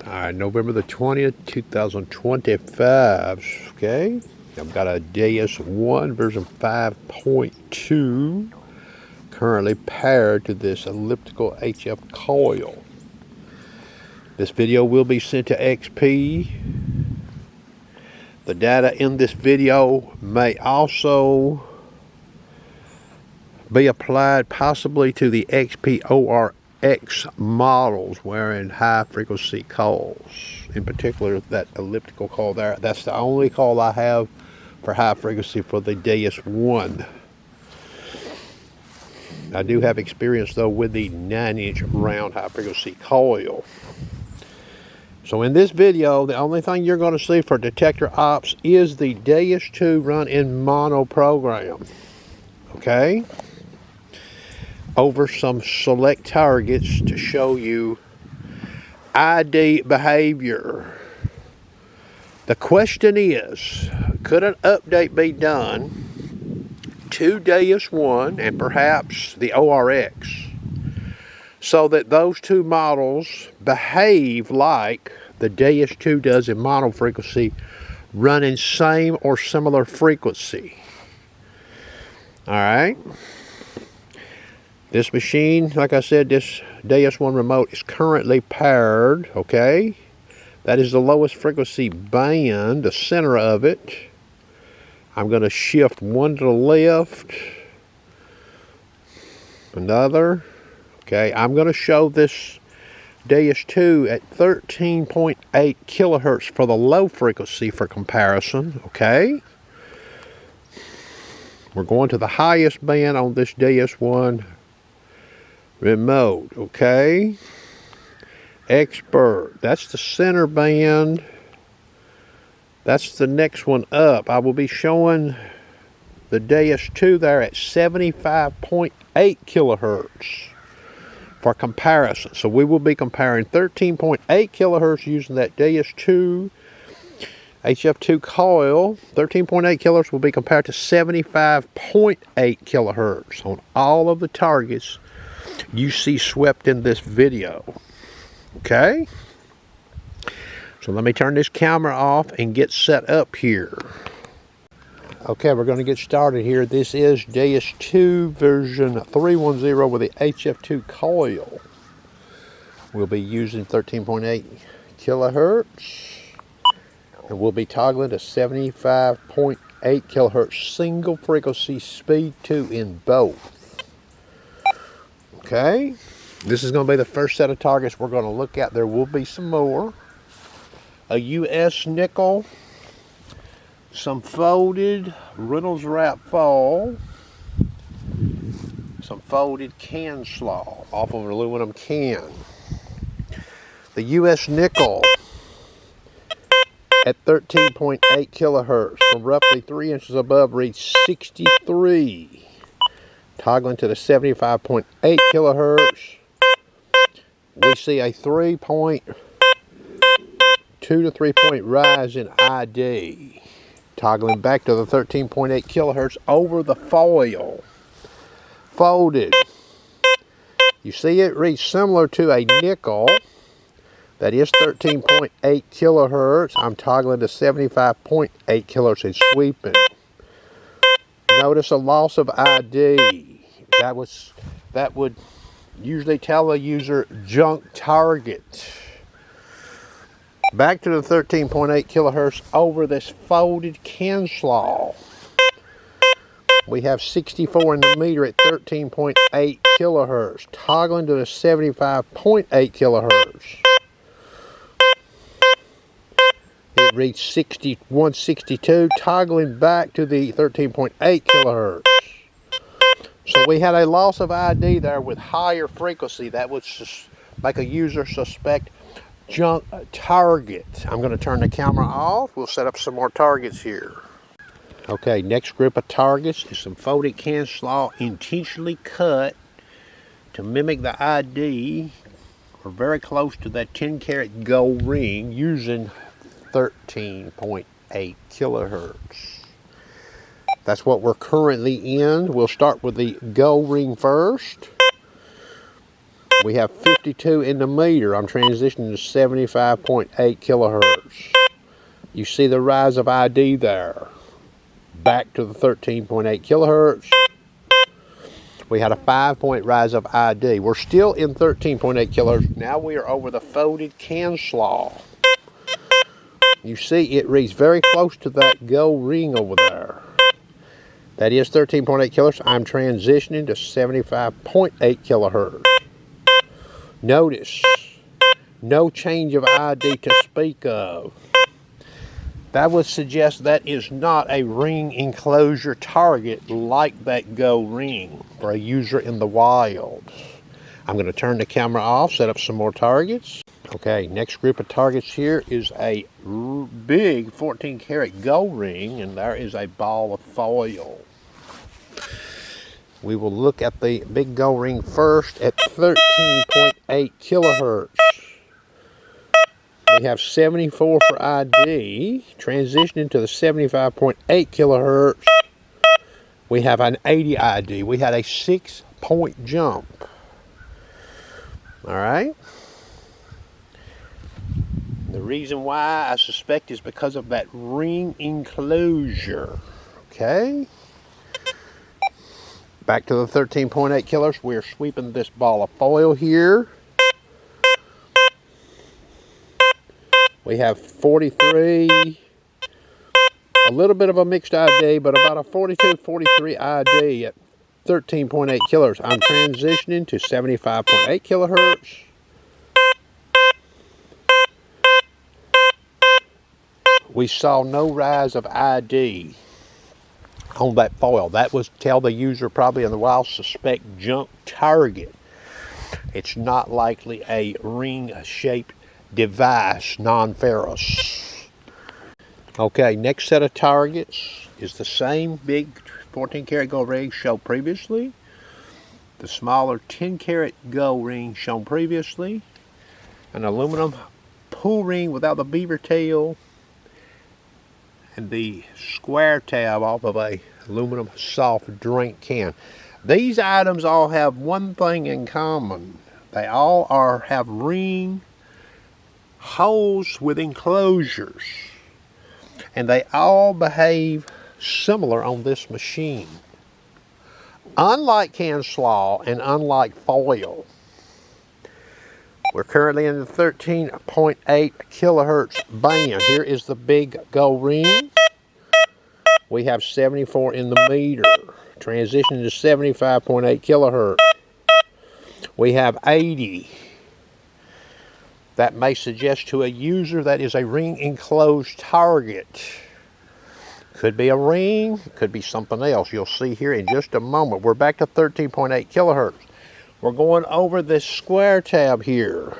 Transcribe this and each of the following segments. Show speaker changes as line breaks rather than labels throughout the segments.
Alright, November the 20th, 2025. Okay. I've got a Deus 1 version 5.2 currently paired to this elliptical HF coil. This video will be sent to XP. The data in this video may also be applied possibly to the XP ORX models wearing high frequency coils. In particular, that elliptical coil there. That's the only coil I have for high frequency for the Deus 1. I do have experience though with the 9-inch round high frequency coil. So in this video, the only thing you're going to see for detector ops is the Deus 2 run in mono program. Okay? Over some select targets to show you ID behavior. The question is, could an update be done to Deus 1 and perhaps the ORX so that those two models behave like the Deus 2 does in mono frequency, running same or similar frequency? Alright. This machine, like I said, this Deus 1 remote is currently paired, okay? That is the lowest frequency band, the center of it. I'm going to shift one to the left, another. Okay, I'm going to show this Deus 2 at 13.8 kilohertz for the low frequency for comparison, okay? We're going to the highest band on this Deus 1 remote, okay? Expert, that's the center band. That's the next one up. I will be showing the Deus 2 there at 75.8 kilohertz for comparison. So we will be comparing 13.8 kilohertz using that Deus 2 HF2 coil. 13.8 kilohertz will be compared to 75.8 kilohertz on all of the targets you see swept in this video. Okay? So let me turn this camera off and get set up here. Okay, we're going to get started here. This is Deus 2 version 310 with the HF2 coil. We'll be using 13.8 kilohertz. And we'll be toggling to 75.8 kilohertz single frequency speed 2 in both. Okay, this is going to be the first set of targets we're going to look at. There will be some more. A US nickel, some folded Reynolds wrap foil, some folded can slaw off of an aluminum can. The US nickel at 13.8 kilohertz from roughly 3 inches above reads 63. Toggling to the 75.8 kilohertz, we see a 3.2 to 3 point rise in ID. Toggling back to the 13.8 kilohertz over the foil. Folded. You see it reads similar to a nickel. That is 13.8 kilohertz. I'm toggling to 75.8 kilohertz and sweeping. Notice a loss of ID. That would usually tell a user junk target. Back to the 13.8 kilohertz over this folded can slaw. We have 64 in the meter at 13.8 kilohertz, toggling to the 75.8 kilohertz. It reached 162, toggling back to the 13.8 kilohertz. So we had a loss of ID there with higher frequency. That would make a user suspect junk target. I'm going to turn the camera off. We'll set up some more targets here. Okay, next group of targets is some folded can slaw intentionally cut to mimic the ID or very close to that 10 karat gold ring using 13.8 kilohertz. That's what we're currently in. We'll start with the gold ring first. We have 52 in the meter. I'm transitioning to 75.8 kilohertz. You see the rise of ID there. Back to the 13.8 kilohertz. We had a 5-point rise of ID. We're still in 13.8 kilohertz. Now we are over the folded can slaw. You see it reads very close to that go ring over there. That is 13.8 kilohertz. I'm transitioning to 75.8 kilohertz. Notice, no change of ID to speak of. That would suggest that is not a ring enclosure target like that go ring for a user in the wild. I'm going to turn the camera off, set up some more targets. Okay, next group of targets here is a big 14 karat go ring, and there is a ball of foil. We will look at the big go ring first at 13.8 kilohertz. We have 74 for ID, transitioning to the 75.8 kilohertz. We have an 80 ID. We had a 6-point jump. All right. The reason why I suspect is because of that ring enclosure. Okay. Back to the 13.8 kilohertz. We're sweeping this ball of foil here. We have 43, a little bit of a mixed ID, but about a 42, 43 ID at 13.8 kilohertz. I'm transitioning to 75.8 kilohertz. We saw no rise of ID on that foil. That was tell the user probably in the wild suspect junk target. It's not likely a ring-shaped device, non-ferrous. Okay, next set of targets is the same big 14 karat gold ring shown previously, the smaller 10 karat gold ring shown previously, an aluminum pull ring without the beaver tail, and the square tab off of a aluminum soft drink can. These items all have one thing in common. They all have ring holes with enclosures, and they all behave similar on this machine. Unlike can slaw and unlike foil, we're currently in the 13.8 kilohertz band. Here is the big go ring. We have 74 in the meter, transitioning to 75.8 kilohertz. We have 80. That may suggest to a user that is a ring enclosed target. Could be a ring, could be something else. You'll see here in just a moment. We're back to 13.8 kilohertz. We're going over this square tab here.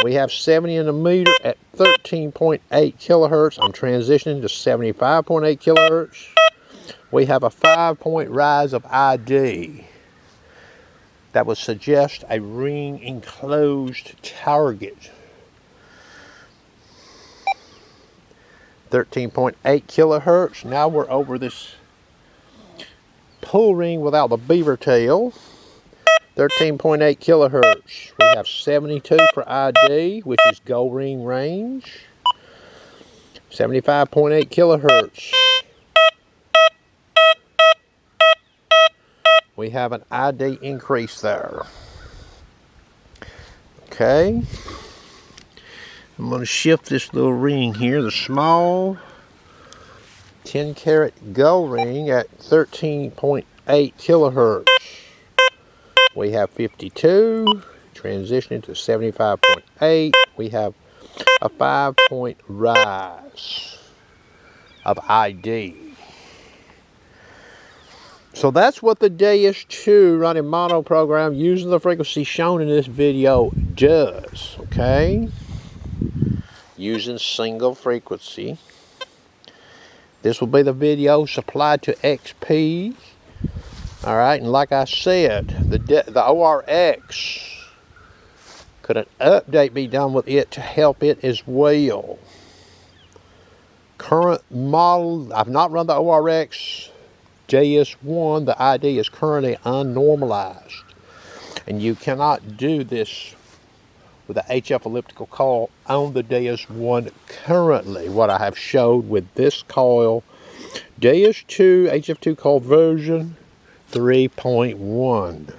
We have 70 in the meter at 13.8 kilohertz. I'm transitioning to 75.8 kilohertz. We have a 5-point rise of ID. That would suggest a ring enclosed target. 13.8 kilohertz. Now we're over this pull ring without the beaver tail. 13.8 kilohertz. We have 72 for ID, which is go ring range. 75.8 kilohertz. We have an ID increase there. Okay. I'm going to shift this little ring here, the small 10 karat go ring at 13.8 kilohertz. We have 52, transitioning to 75.8. We have a 5-point rise of ID. So that's what the Deus 2 running mono program using the frequency shown in this video does, okay? Using single frequency. This will be the video supplied to XP. All right, and like I said, the ORX, could an update be done with it to help it as well? Current model, I've not run the ORX JS1, the ID is currently unnormalized. And you cannot do this with the HF elliptical coil on the Deus 1 currently. What I have showed with this coil, Deus 2 HF2 coil version 3.1.